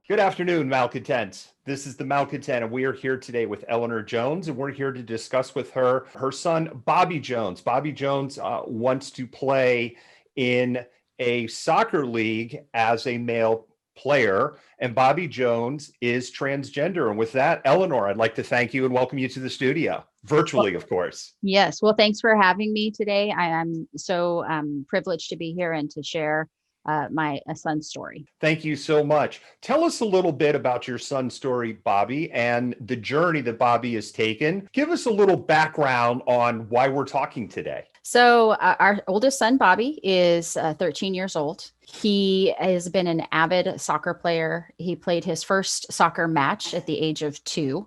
Good afternoon, Malcontents. This is the Malcontent, and we are here today with Eleanor Jones, and we're here to discuss with her son, Bobby Jones. Bobby Jones wants to play in a soccer league as a male player, and Bobby Jones is transgender. And with that, Eleanor, I'd like to thank you and welcome you to the studio, Well, virtually, of course. yes. Well, thanks for having me today. I am so privileged to be here and to share my son's story. Thank you so much. Tell us a little bit about your son's story, Bobby, and the journey that Bobby has taken. Give us a little background on why we're talking today. So, our oldest son, Bobby, is 13 years old. He has been an avid soccer player. He played his first soccer match at the age of 2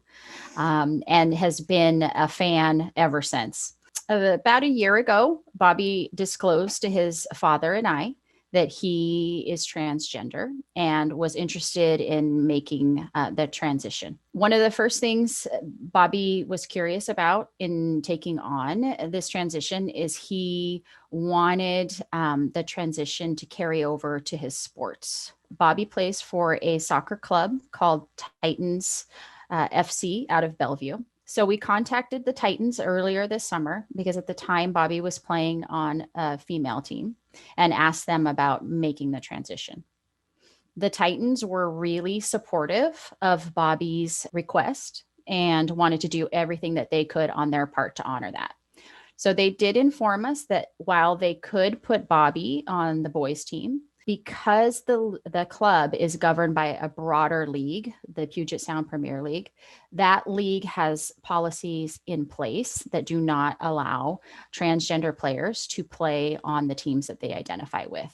and has been a fan ever since. About a year ago, Bobby disclosed to his father and I that he is transgender and was interested in making the transition. One of the first things Bobby was curious about in taking on this transition is he wanted the transition to carry over to his sports. Bobby plays for a soccer club called Titans FC out of Bellevue. So we contacted the Titans earlier this summer because at the time Bobby was playing on a female team and asked them about making the transition. The Titans were really supportive of Bobby's request and wanted to do everything that they could on their part to honor that. So they did inform us that while they could put Bobby on the boys' team, because the club is governed by a broader league, the Puget Sound Premier League, that league has policies in place that do not allow transgender players to play on the teams that they identify with.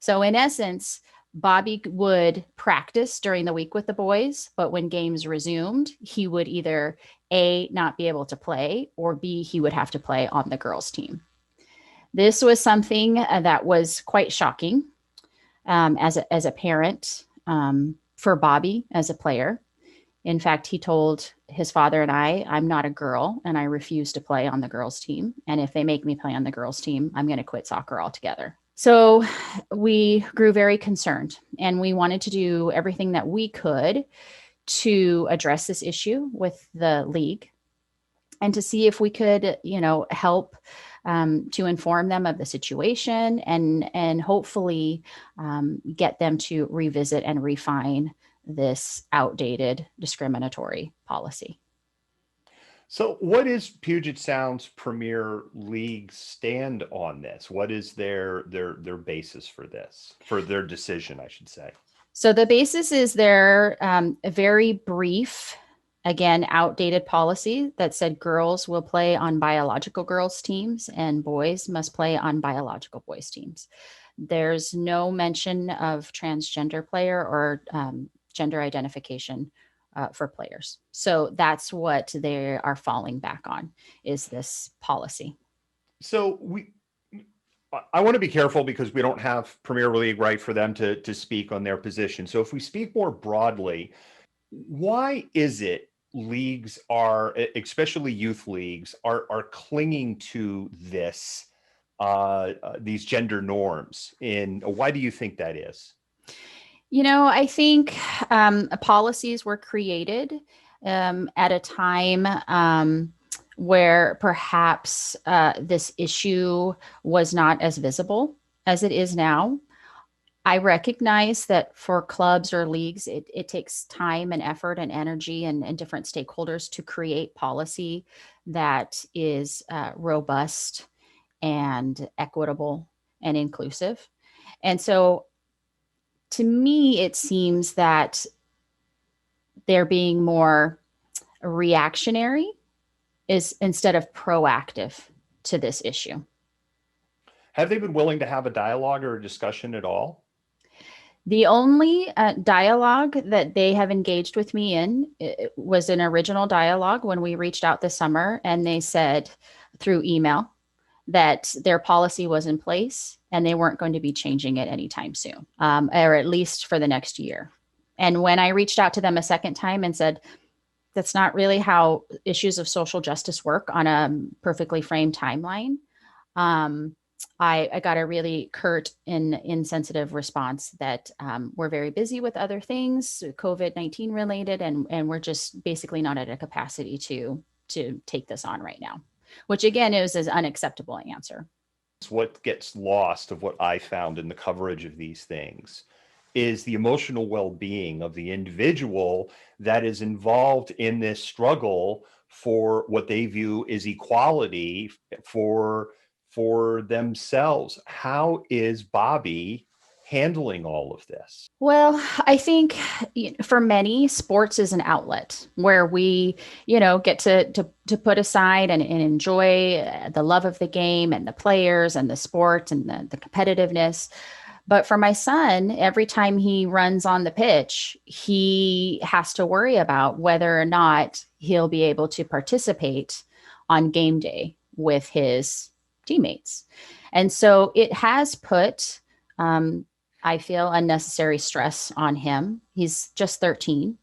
So in essence, Bobby would practice during the week with the boys, but when games resumed, he would either A, not be able to play, or B, he would have to play on the girls' team. This was something that was quite shocking as a parent for Bobby as a player. In fact, he told his father and I'm not a girl and I refuse to play on the girls' team. And if they make me play on the girls' team, I'm going to quit soccer altogether. So we grew very concerned and we wanted to do everything that we could to address this issue with the league and to see if we could, help to inform them of the situation and hopefully get them to revisit and refine this outdated discriminatory policy. So, what is Puget Sound's Premier League stand on this? What is their basis for this, for their decision, I should say? So the basis is their a very brief, again, outdated policy that said girls will play on biological girls' teams and boys must play on biological boys' teams. There's no mention of transgender player or gender identification for players. So that's what they are falling back on, is this policy. So I want to be careful because we don't have Premier League right for them to speak on their position. So if we speak more broadly, why is it leagues are, especially youth leagues, are clinging to these gender norms? And why do you think that is? I think policies were created at a time where perhaps this issue was not as visible as it is now. I recognize that for clubs or leagues, it takes time and effort and energy and different stakeholders to create policy that is robust and equitable and inclusive. And so to me, it seems that they're being more reactionary is instead of proactive to this issue. Have they been willing to have a dialogue or a discussion at all? The only dialogue that they have engaged with me in was an original dialogue when we reached out this summer, and they said through email that their policy was in place and they weren't going to be changing it anytime soon, or at least for the next year. And when I reached out to them a second time and said, that's not really how issues of social justice work on a perfectly framed timeline, I got a really curt and insensitive response that we're very busy with other things, COVID-19 related, and we're just basically not at a capacity to take this on right now, which again is an unacceptable answer. What gets lost of what I found in the coverage of these things is the emotional well-being of the individual that is involved in this struggle for what they view as equality for themselves. How is Bobby handling all of this? Well, I think for many, sports is an outlet where we, get to put aside and enjoy the love of the game and the players and the sport and the competitiveness. But for my son, every time he runs on the pitch, he has to worry about whether or not he'll be able to participate on game day with his teammates. And so it has put, I feel, unnecessary stress on him. He's just 13,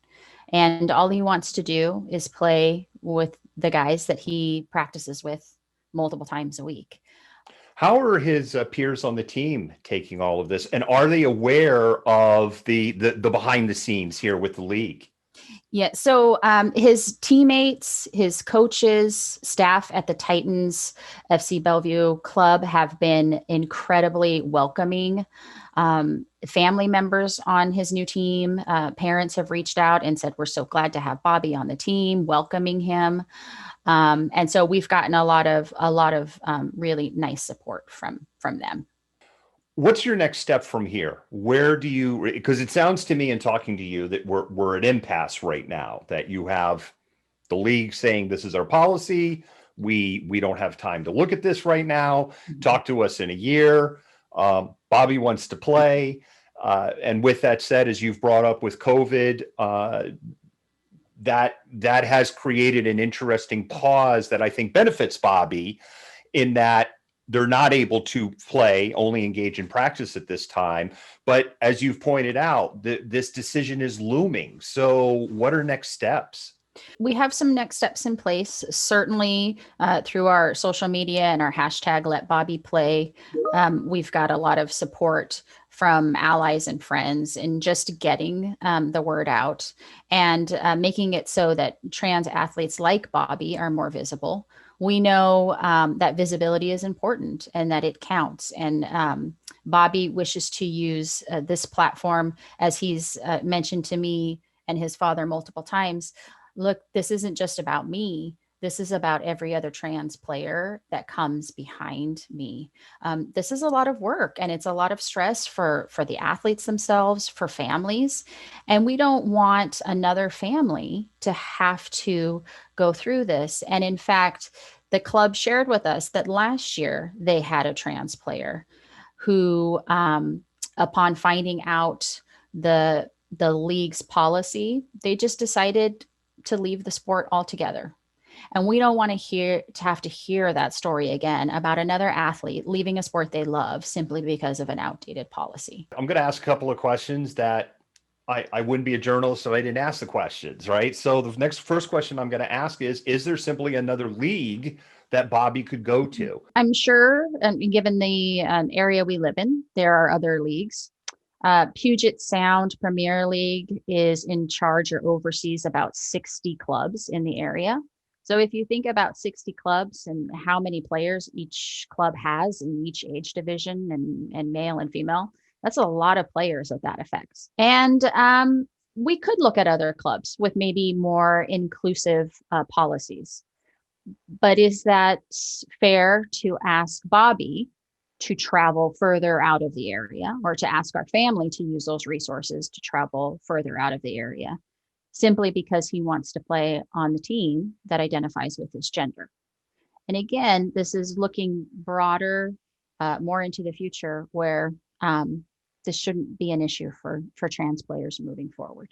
and all he wants to do is play with the guys that he practices with multiple times a week. How are his peers on the team taking all of this? And are they aware of the behind the scenes here with the league? Yeah. So his teammates, his coaches, staff at the Titans FC Bellevue Club have been incredibly welcoming. Family members on his new team, parents have reached out and said, "We're so glad to have Bobby on the team," welcoming him. And so we've gotten a lot of really nice support from them. What's your next step from here? Where do you, because it sounds to me in talking to you that we're at impasse right now, that you have the league saying this is our policy. We don't have time to look at this right now. Talk to us in a year. Bobby wants to play. And with that said, as you've brought up with COVID, that has created an interesting pause that I think benefits Bobby in that they're not able to play, only engage in practice at this time. But as you've pointed out, this decision is looming. So what are next steps? We have some next steps in place, certainly through our social media and our hashtag letbobbyplay. We've got a lot of support from allies and friends in just getting the word out and making it so that trans athletes like Bobby are more visible. We know that visibility is important and that it counts. And Bobby wishes to use this platform, as he's mentioned to me and his father multiple times. Look, this isn't just about me. This is about every other trans player that comes behind me. This is a lot of work, and it's a lot of stress for the athletes themselves, for families. And we don't want another family to have to go through this. And in fact, the club shared with us that last year they had a trans player who, upon finding out the league's policy, they just decided to leave the sport altogether. And we don't want to have to hear that story again about another athlete leaving a sport they love simply because of an outdated policy. I'm going to ask a couple of questions that I wouldn't be a journalist if I didn't ask the questions, right? So the first question I'm going to ask is there simply another league that Bobby could go to? I'm sure, given the area we live in, there are other leagues. Puget Sound Premier League is in charge or oversees about 60 clubs in the area. So if you think about 60 clubs and how many players each club has in each age division and male and female, that's a lot of players that affects. And we could look at other clubs with maybe more inclusive policies. But is that fair to ask Bobby to travel further out of the area, or to ask our family to use those resources to travel further out of the area, simply because he wants to play on the team that identifies with his gender? And again, this is looking broader, more into the future, where this shouldn't be an issue for trans players moving forward.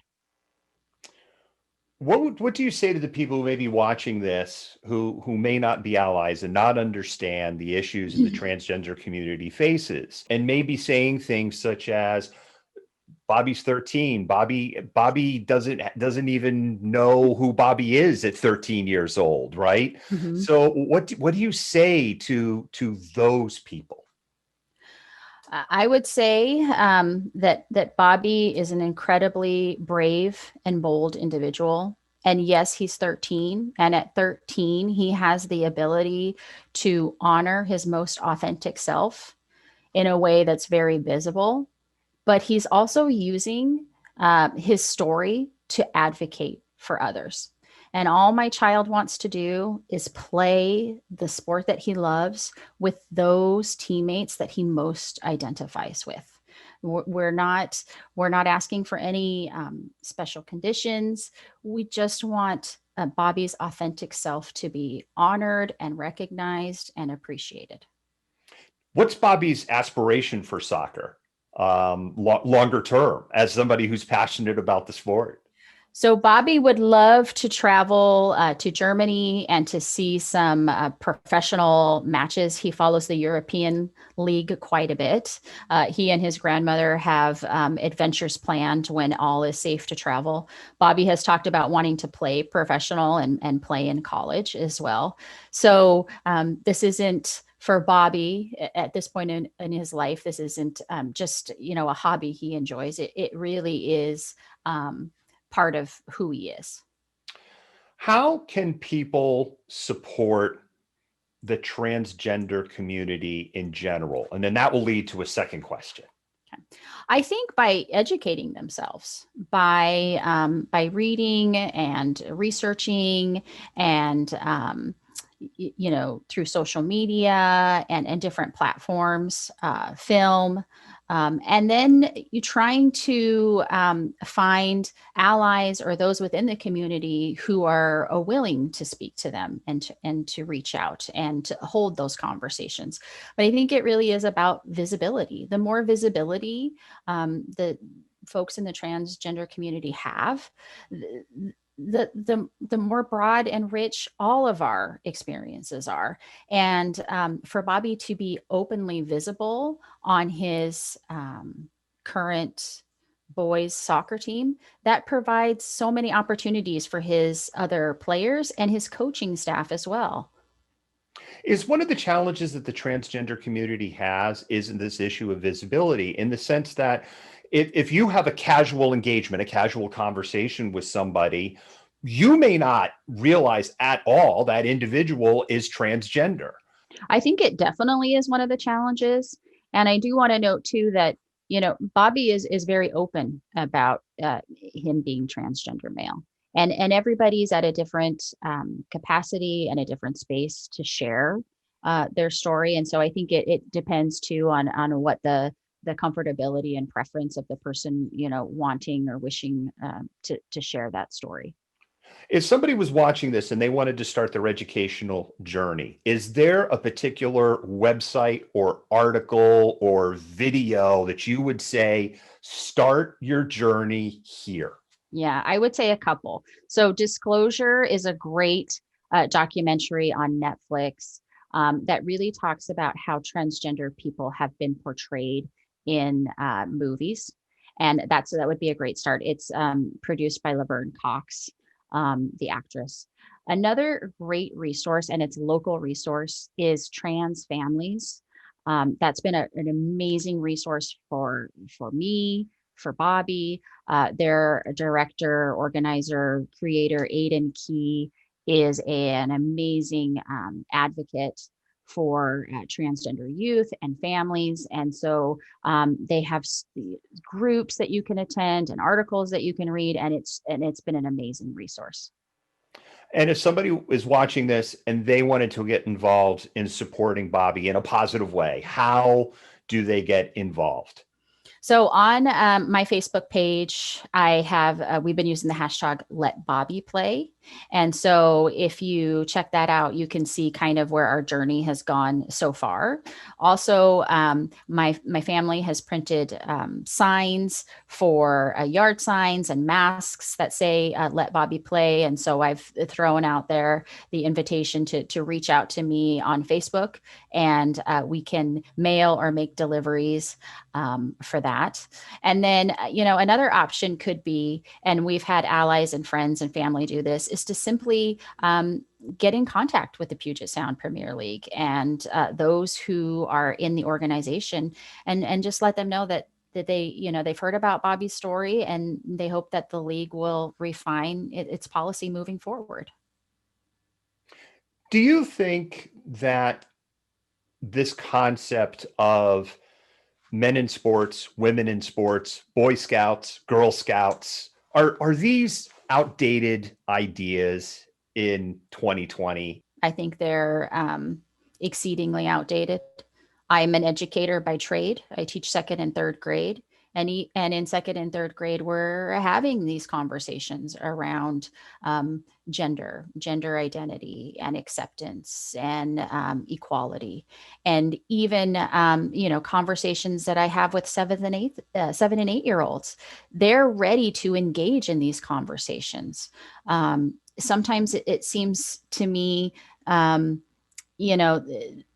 What do you say to the people who may be watching this who may not be allies and not understand the issues the transgender community faces, and maybe saying things such as, Bobby's 13. Bobby doesn't even know who Bobby is at 13 years old, right? Mm-hmm. So what do you say to those people? I would say that Bobby is an incredibly brave and bold individual. And yes, he's 13. And at 13, he has the ability to honor his most authentic self in a way that's very visible. But he's also using his story to advocate for others. And all my child wants to do is play the sport that he loves with those teammates that he most identifies with. We're not asking for any special conditions. We just want Bobby's authentic self to be honored and recognized and appreciated. What's Bobby's aspiration for soccer longer term as somebody who's passionate about the sport? So Bobby would love to travel to Germany and to see some professional matches. He follows the European League quite a bit. He and his grandmother have adventures planned when all is safe to travel. Bobby has talked about wanting to play professional and play in college as well. So this isn't for Bobby at this point in his life. This isn't just, a hobby he enjoys. It really is part of who he is. How can people support the transgender community in general? And then that will lead to a second question. Okay. I think by educating themselves, by reading and researching and through social media and different platforms, film. And then you trying to find allies or those within the community who are willing to speak to them and to reach out and to hold those conversations. But I think it really is about visibility. The more visibility the folks in the transgender community have, the more broad and rich all of our experiences are. And for Bobby to be openly visible on his current boys soccer team, that provides so many opportunities for his other players and his coaching staff as well. Is one of the challenges that the transgender community has is this issue of visibility, in the sense that if you have a casual engagement, a casual conversation with somebody, you may not realize at all that individual is transgender. I think it definitely is one of the challenges. And I do want to note too that, Bobby is very open about him being transgender male. And everybody's at a different capacity and a different space to share their story. And so I think it depends too on what the comfortability and preference of the person, wanting or wishing to share that story. If somebody was watching this and they wanted to start their educational journey, is there a particular website or article or video that you would say, start your journey here? Yeah, I would say a couple. So Disclosure is a great documentary on Netflix that really talks about how transgender people have been portrayed in movies. And that would be a great start. It's produced by Laverne Cox, the actress. Another great resource, and it's a local resource, is Trans Families. That's been an amazing resource for me, for Bobby. Their director, organizer, creator, Aiden Key, is an amazing advocate for transgender youth and families. And so they have groups that you can attend and articles that you can read, and it's been an amazing resource. And if somebody is watching this and they wanted to get involved in supporting Bobby in a positive way, how do they get involved? So on my Facebook page, I have, we've been using the hashtag letbobbyplay. And so if you check that out, you can see kind of where our journey has gone so far. Also, my family has printed signs for yard signs and masks that say let Bobby play. And so I've thrown out there the invitation to reach out to me on Facebook, and we can mail or make deliveries for that. that. And then, another option could be, and we've had allies and friends and family do this, is to simply get in contact with the Puget Sound Premier League and those who are in the organization, and just let them know that they, they've heard about Bobby's story, and they hope that the league will refine its policy moving forward. Do you think that this concept of men in sports, women in sports, Boy Scouts, Girl Scouts, are these outdated ideas in 2020? I think they're exceedingly outdated. I'm an educator by trade. I teach second and third grade. And in second and third grade, we're having these conversations around gender identity and acceptance and equality, and even conversations that I have with 7 and 8-year-olds. They're ready to engage in these conversations. Sometimes it seems to me,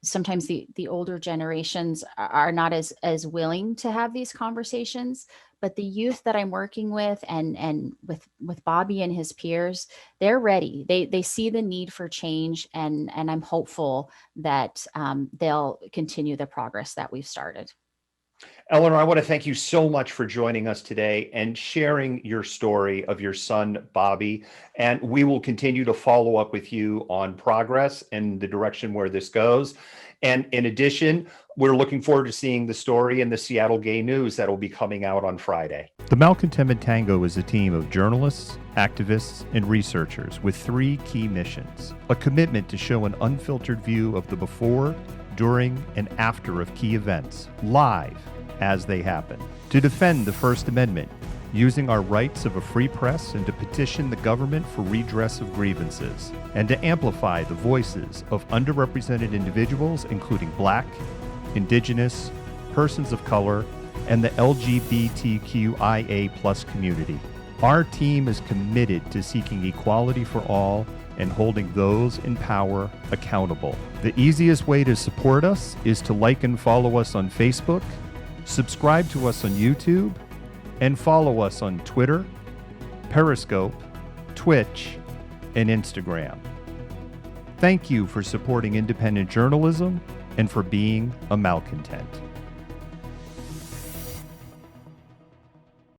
sometimes the older generations are not as willing to have these conversations, but the youth that I'm working with and with Bobby and his peers, they're ready. They see the need for change, and I'm hopeful that they'll continue the progress that we've started. Eleanor, I want to thank you so much for joining us today and sharing your story of your son, Bobby. And we will continue to follow up with you on progress and the direction where this goes. And in addition, we're looking forward to seeing the story in the Seattle Gay News that will be coming out on Friday. The Malcontent Tango is a team of journalists, activists, and researchers with 3 key missions: a commitment to show an unfiltered view of the before, during, and after of key events, live as they happen; to defend the First Amendment, using our rights of a free press, and to petition the government for redress of grievances; and to amplify the voices of underrepresented individuals, including Black, Indigenous, persons of color, and the LGBTQIA+ community. Our team is committed to seeking equality for all and holding those in power accountable. The easiest way to support us is to like and follow us on Facebook, subscribe to us on YouTube, and follow us on Twitter, Periscope, Twitch, and Instagram. Thank you for supporting independent journalism and for being a Malcontent.